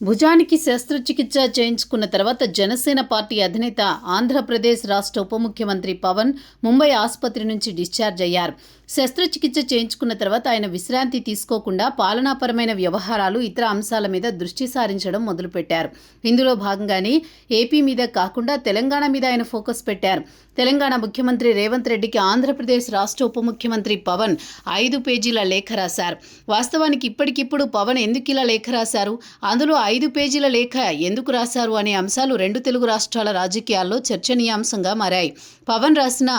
భుజానికి శస్త్రచికిత్స చేయించుకున్న తర్వాత జనసేన పార్టీ అధినేత ఆంధ్రప్రదేశ్ రాష్ట్ర ఉప ముఖ్యమంత్రి పవన్ ముంబై ఆసుపత్రి నుంచి డిశ్చార్జ్ అయ్యారు. శస్త్రచికిత్స చేయించుకున్న తర్వాత ఆయన విశ్రాంతి తీసుకోకుండా పాలనాపరమైన వ్యవహారాలు, ఇతర అంశాల మీద దృష్టి సారించడం మొదలుపెట్టారు. ఇందులో భాగంగానే ఏపీ మీద కాకుండా తెలంగాణ మీద ఆయన ఫోకస్ పెట్టారు. తెలంగాణ ముఖ్యమంత్రి రేవంత్ రెడ్డికి ఆంధ్రప్రదేశ్ రాష్ట్ర ఉప ముఖ్యమంత్రి పవన్ 5 పేజీల లేఖ రాశారు. వాస్తవానికి ఇప్పటికిప్పుడు పవన్ ఎందుకు ఇలా లేఖ రాశారు, అందులో 5 పేజీల లేఖ ఎందుకు రాశారు అనే అంశాలు 2 తెలుగు రాష్ట్రాల రాజకీయాల్లో చర్చనీయాంశంగా మారాయి. పవన్ రాసిన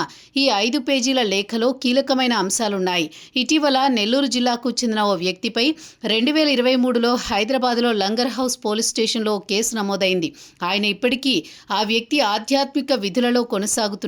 ఈ 5 పేజీల లేఖలో కీలకమైన అంశాలున్నాయి. ఇటీవల నెల్లూరు జిల్లాకు చెందిన ఓ వ్యక్తిపై 2023లో హైదరాబాద్లో లంగర్ హౌస్ పోలీస్ స్టేషన్లో కేసు నమోదైంది. ఆయన ఇప్పటికీ ఆ వ్యక్తి ఆధ్యాత్మిక విధులలో కొనసాగుతున్నారు.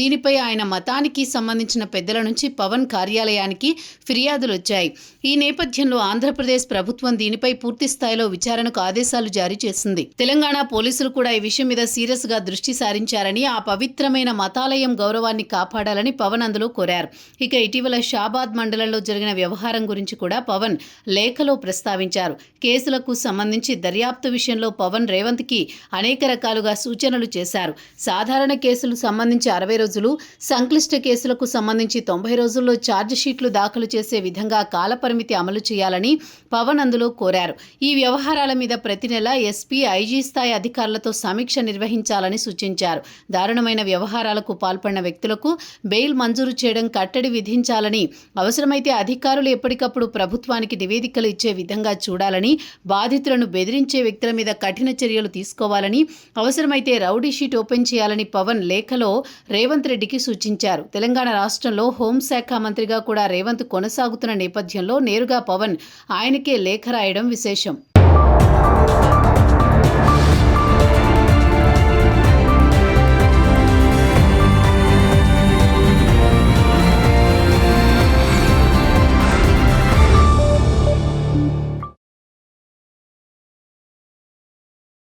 దీనిపై ఆయన మతానికి సంబంధించిన పెద్దల నుంచి పవన్ కార్యాలయానికి ఫిర్యాదులు వచ్చాయి. ఈ నేపథ్యంలో ఆంధ్రప్రదేశ్ ప్రభుత్వం దీనిపై పూర్తి స్థాయిలో విచారణకు ఆదేశాలు జారీ చేసింది. తెలంగాణ పోలీసులు కూడా ఈ విషయం మీద సీరియస్ గా దృష్టి సారించారని, ఆ పవిత్రమైన మతాలయం గౌరవాన్ని కాపాడాలని పవన్ అందులో కోరారు. ఇక ఇటీవల షాబాద్ మండలంలో జరిగిన వ్యవహారం గురించి కూడా పవన్ లేఖలో ప్రస్తావించారు. కేసులకు సంబంధించి దర్యాప్తు విషయంలో పవన్ రేవంత్కి అనేక రకాలుగా సూచనలు చేశారు. సాధారణ కేసులు సంబంధించి 60 రోజులు, సంక్లిష్ట కేసులకు సంబంధించి 90 రోజుల్లో ఛార్జ్ షీట్లు దాఖలు చేసే విధంగా కాలపరిమితి అమలు చేయాలని పవన్ అందులో కోరారు. ఈ వ్యవహారాల మీద ప్రతి నెల ఎస్పీ, ఐజీ స్థాయి అధికారులతో సమీక్ష నిర్వహించాలని సూచించారు. దారుణమైన వ్యవహారాలకు పాల్పడిన వ్యక్తులకు బెయిల్ మంజూరు చేయడం, కట్టడి విధించాలని, అవసరమైతే అధికారులు ఎప్పటికప్పుడు ప్రభుత్వానికి నివేదికలు ఇచ్చే విధంగా చూడాలని, బాధితులను బెదిరించే వ్యక్తుల మీద కఠిన చర్యలు తీసుకోవాలని, అవసరమైతే రౌడీ షీట్ ఓపెన్ చేయాలని పవన్ లేఖలో రేవంత్ రెడ్డికి సూచించారు. తెలంగాణ రాష్ట్రంలో హోంశాఖ మంత్రిగా కూడా రేవంత్ కొనసాగుతున్న నేపథ్యంలో నేరుగా పవన్ ఆయనకే లేఖ రాయడం విశేషం.